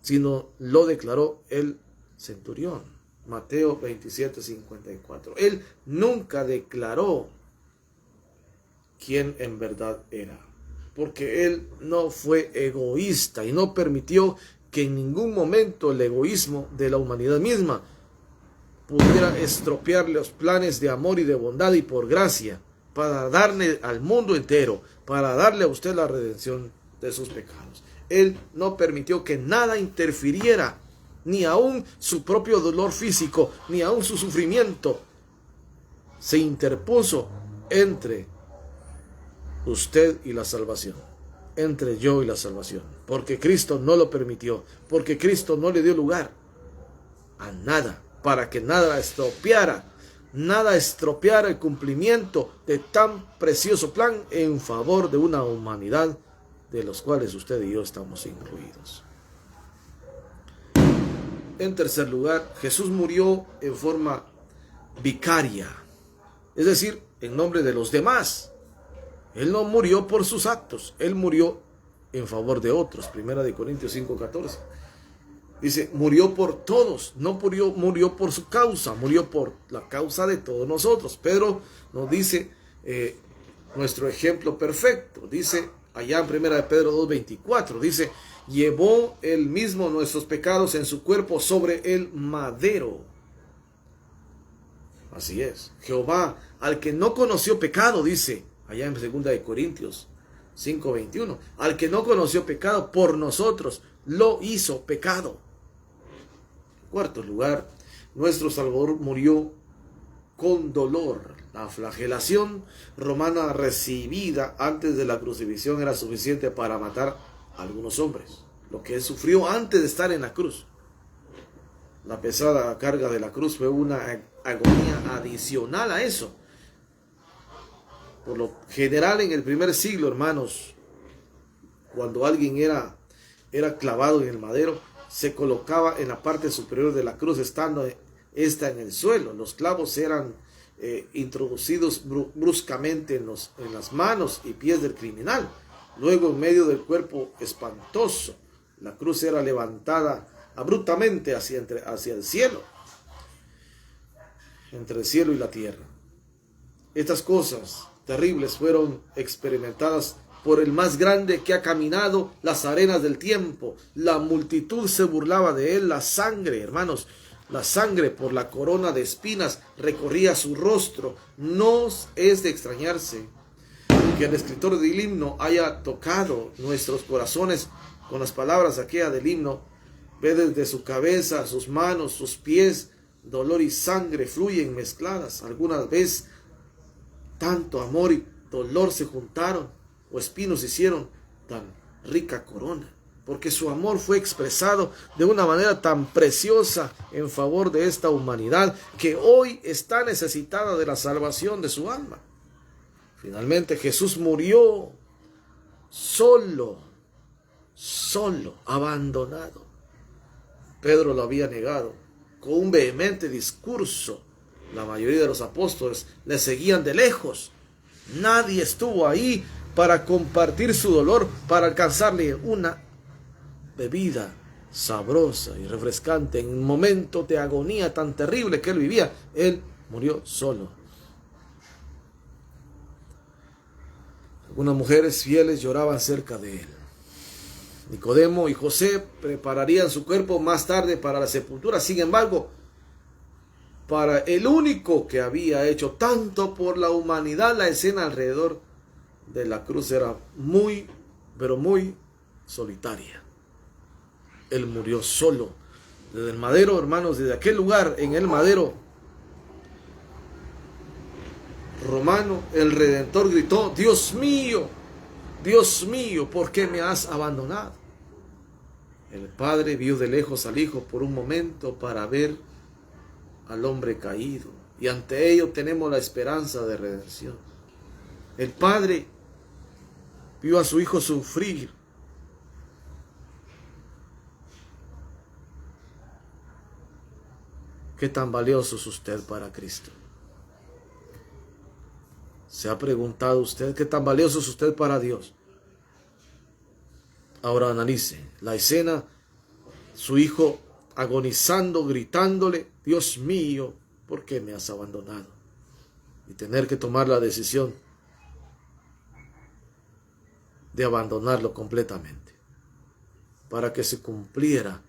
sino lo declaró el centurión. Mateo 27:54. Él nunca declaró quién en verdad era, porque él no fue egoísta y no permitió que en ningún momento el egoísmo de la humanidad misma pudiera estropear los planes de amor y de bondad y por gracia para darle al mundo entero, para darle a usted la redención de sus pecados. Él no permitió que nada interfiriera, ni aún su propio dolor físico, ni aún su sufrimiento se interpuso entre usted y la salvación, entre yo y la salvación, porque Cristo no lo permitió, porque Cristo no le dio lugar a nada, para que nada estropeara el cumplimiento de tan precioso plan en favor de una humanidad de los cuales usted y yo estamos incluidos. En tercer lugar, Jesús murió en forma vicaria, es decir, en nombre de los demás. Él no murió por sus actos, él murió en favor de otros. Primera de Corintios 5:14. Dice: murió por todos, no murió por su causa, murió por la causa de todos nosotros. Pedro nos dice nuestro ejemplo perfecto. Dice allá en Primera de Pedro 2:24, dice: llevó él mismo nuestros pecados en su cuerpo sobre el madero. Así es. Jehová, al que no conoció pecado, dice allá en 2 de Corintios 5:21, al que no conoció pecado, por nosotros lo hizo pecado. En cuarto lugar, nuestro Salvador murió con dolor. La flagelación romana recibida antes de la crucifixión era suficiente para matar a algunos hombres. Lo que él sufrió antes de estar en la cruz, la pesada carga de la cruz, fue una agonía adicional a eso. Por lo general, en el primer siglo, hermanos, cuando alguien era clavado en el madero, se colocaba en la parte superior de la cruz, estando esta en el suelo. Los clavos eran introducidos bruscamente en las manos y pies del criminal. Luego, en medio del cuerpo espantoso, la cruz era levantada abruptamente hacia el cielo. entre el cielo y la tierra. Estas cosas terribles fueron experimentadas por el más grande que ha caminado las arenas del tiempo. La multitud se burlaba de él. La sangre, hermanos, la sangre por la corona de espinas recorría su rostro. No es de extrañarse que el escritor del himno haya tocado nuestros corazones con las palabras aquella del himno. Ve desde su cabeza, sus manos, sus pies, dolor y sangre fluyen mezcladas. Algunas veces tanto amor y dolor se juntaron, o espinos hicieron tan rica corona, porque su amor fue expresado de una manera tan preciosa en favor de esta humanidad que hoy está necesitada de la salvación de su alma. Finalmente Jesús murió solo, abandonado. Pedro lo había negado con un vehemente discurso. La mayoría de los apóstoles le seguían de lejos. Nadie estuvo ahí para compartir su dolor, para alcanzarle una bebida sabrosa y refrescante en un momento de agonía tan terrible que él vivía. Él murió solo. Algunas mujeres fieles lloraban cerca de él. Nicodemo y José prepararían su cuerpo más tarde para la sepultura. Sin embargo, para el único que había hecho tanto por la humanidad, la escena alrededor de la cruz era muy, pero muy solitaria. Él murió solo. Desde el madero, hermanos, desde aquel lugar, en el madero romano, el Redentor gritó: Dios mío, ¿por qué me has abandonado? El Padre vio de lejos al Hijo por un momento para ver al hombre caído, y ante ello tenemos la esperanza de redención. El Padre vio a su Hijo sufrir. ¿Qué tan valioso es usted para Cristo? ¿Se ha preguntado usted qué tan valioso es usted para Dios? Ahora analice la escena, su hijo agonizando, gritándole: Dios mío, ¿por qué me has abandonado? Y tener que tomar la decisión de abandonarlo completamente para que se cumpliera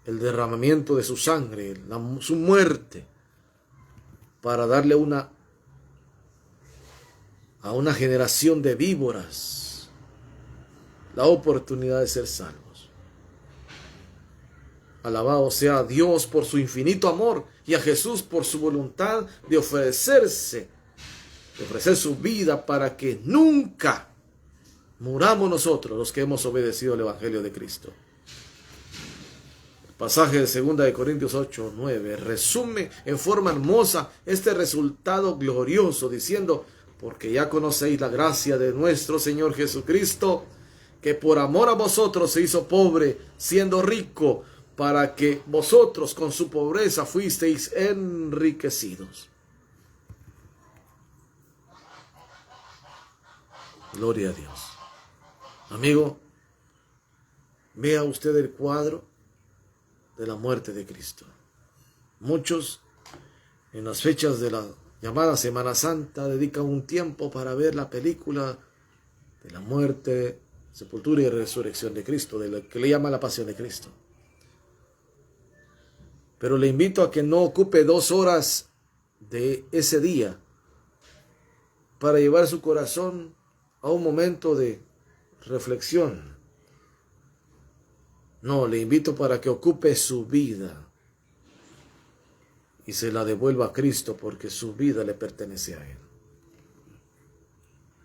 el derramamiento de su sangre, su muerte, para darle a una generación de víboras la oportunidad de ser salvos. Alabado sea Dios por su infinito amor y a Jesús por su voluntad de ofrecer su vida para que nunca muramos nosotros los que hemos obedecido al Evangelio de Cristo. El pasaje de 2 Corintios 8:9 resume en forma hermosa este resultado glorioso diciendo: porque ya conocéis la gracia de nuestro Señor Jesucristo, que por amor a vosotros se hizo pobre, siendo rico, para que vosotros con su pobreza fuisteis enriquecidos. Gloria a Dios. Amigo, vea usted el cuadro de la muerte de Cristo. Muchos en las fechas de la llamada Semana Santa dedican un tiempo para ver la película de la muerte, sepultura y resurrección de Cristo, de lo que le llama la pasión de Cristo. Pero le invito a que no ocupe 2 horas de ese día para llevar su corazón a un momento de reflexión. No, le invito para que ocupe su vida y se la devuelva a Cristo, porque su vida le pertenece a Él.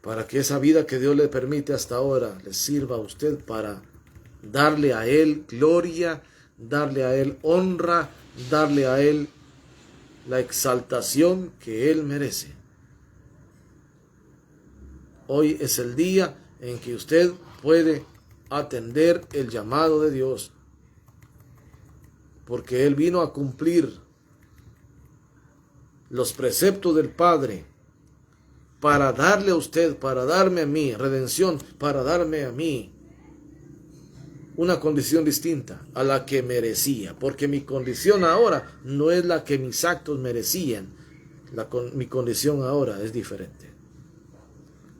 Para que esa vida que Dios le permite hasta ahora le sirva a usted para darle a Él gloria, darle a Él honra, darle a Él la exaltación que Él merece. Hoy es el día en que usted puede atender el llamado de Dios, porque Él vino a cumplir los preceptos del Padre para darle a usted, para darme a mí redención, para darme a mí una condición distinta a la que merecía, porque mi condición ahora no es la que mis actos merecían. Mi condición ahora es diferente.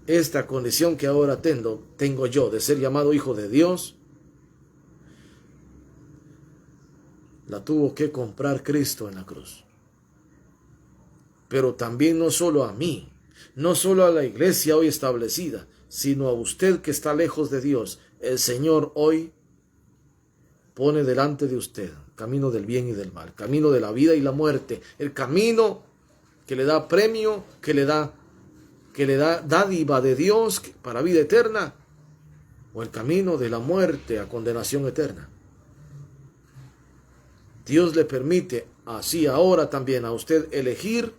Esta condición que ahora tengo yo de ser llamado hijo de Dios, la tuvo que comprar Cristo en la cruz. Pero también no solo a mí, no solo a la iglesia hoy establecida, sino a usted que está lejos de Dios. El Señor hoy pone delante de usted camino del bien y del mal, camino de la vida y la muerte, el camino que le da premio, que le da dádiva de Dios para vida eterna, o el camino de la muerte a condenación eterna. Dios le permite así ahora también a usted elegir,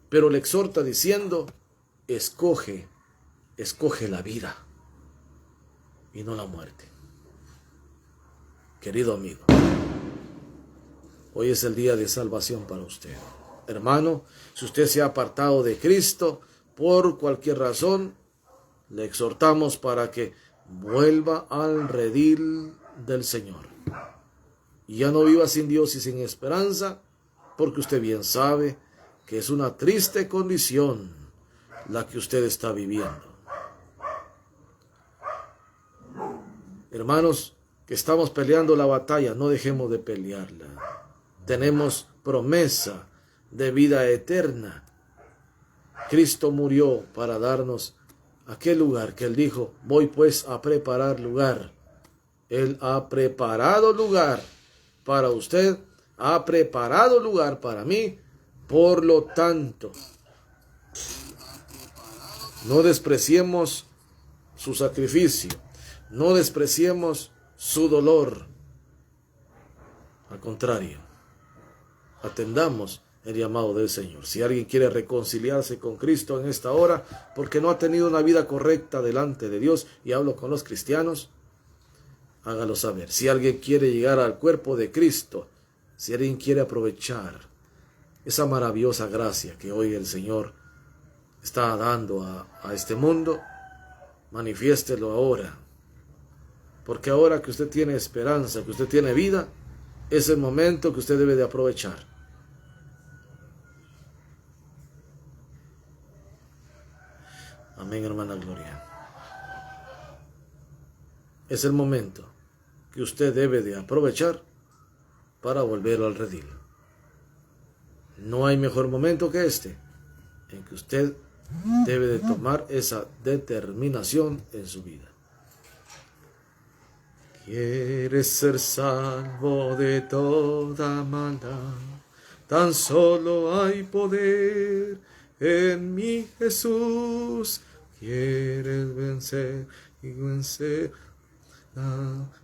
pero le exhorta diciendo, escoge la vida y no la muerte. Querido amigo, hoy es el día de salvación para usted. Hermano, si usted se ha apartado de Cristo por cualquier razón, le exhortamos para que vuelva al redil del Señor. Y ya no viva sin Dios y sin esperanza, porque usted bien sabe que es una triste condición la que usted está viviendo. Hermanos, que estamos peleando la batalla, no dejemos de pelearla. Tenemos promesa de vida eterna. Cristo murió para darnos aquel lugar que Él dijo, voy pues a preparar lugar. Él ha preparado lugar para usted, ha preparado lugar para mí. Por lo tanto, no despreciemos su sacrificio, no despreciemos su dolor. Al contrario, atendamos el llamado del Señor. Si alguien quiere reconciliarse con Cristo en esta hora, porque no ha tenido una vida correcta delante de Dios, y hablo con los cristianos, hágalo saber. Si alguien quiere llegar al cuerpo de Cristo, si alguien quiere aprovechar esa maravillosa gracia que hoy el Señor está dando a este mundo, manifiéstelo ahora. Porque ahora que usted tiene esperanza, que usted tiene vida, es el momento que usted debe de aprovechar. Amén, hermana Gloria. Es el momento que usted debe de aprovechar para volver al redil. No hay mejor momento que este, en que usted debe de tomar esa determinación en su vida. ¿Quieres ser salvo de toda maldad? Tan solo hay poder en mi Jesús. ¿Quieres vencer y vencer?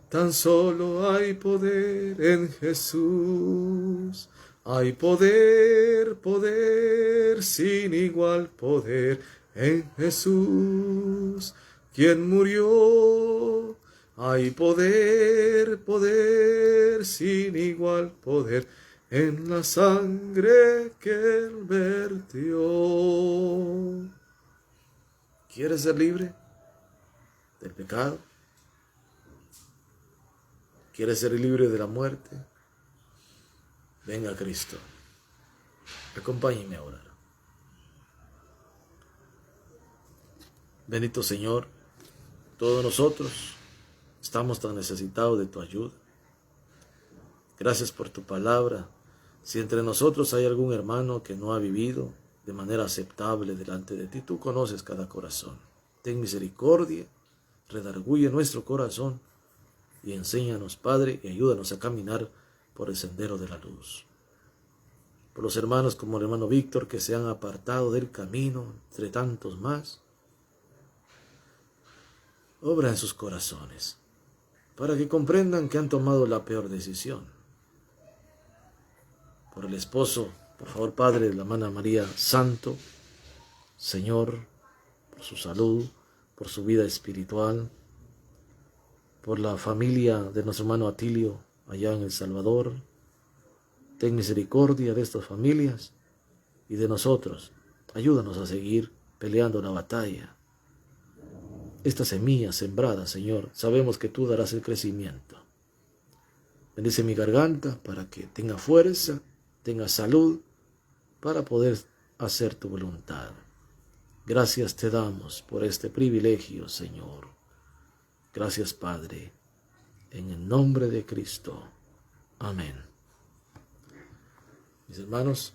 Tan solo hay poder en Jesús. Hay poder, poder, sin igual poder en Jesús, quien murió. Hay poder, poder, sin igual poder en la sangre que Él vertió. ¿Quieres ser libre del pecado? ¿Quieres ser libre de la muerte? Venga a Cristo. Acompáñeme a orar. Bendito Señor, todos nosotros estamos tan necesitados de tu ayuda. Gracias por tu palabra. Si entre nosotros hay algún hermano que no ha vivido de manera aceptable delante de ti, tú conoces cada corazón. Ten misericordia, redarguye nuestro corazón y enséñanos, Padre, y ayúdanos a caminar por el sendero de la luz. Por los hermanos como el hermano Víctor que se han apartado del camino, entre tantos más, obra en sus corazones, para que comprendan que han tomado la peor decisión. Por el esposo, por favor, Padre, de la hermana María Santo, Señor, por su salud, por su vida espiritual, por la familia de nuestro hermano Atilio, allá en El Salvador. Ten misericordia de estas familias y de nosotros. Ayúdanos a seguir peleando la batalla. esta semilla sembrada, Señor. Sabemos que tú darás el crecimiento. Bendice mi garganta para que tenga fuerza, tenga salud, para poder hacer tu voluntad. Gracias te damos por este privilegio, Señor. Gracias, Padre, en el nombre de Cristo. Amén. Mis hermanos,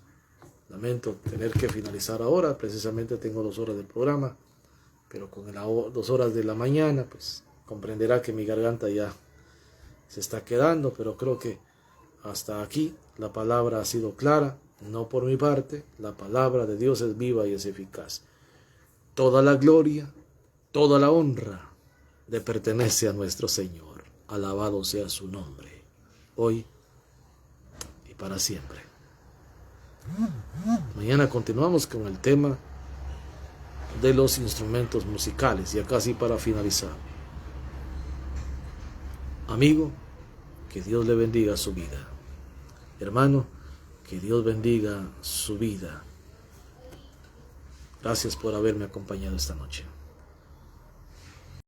lamento tener que finalizar ahora. Precisamente tengo 2 horas del programa, pero con las 2 horas de la mañana, pues comprenderá que mi garganta ya se está quedando, pero creo que hasta aquí la palabra ha sido clara. No por mi parte, la palabra de Dios es viva y es eficaz. Toda la gloria, toda la honra le pertenece a nuestro Señor. Alabado sea su nombre, hoy y para siempre. Mañana continuamos con el tema de los instrumentos musicales, ya casi para finalizar. Amigo, que Dios le bendiga su vida. Hermano, que Dios bendiga su vida. Gracias por haberme acompañado esta noche.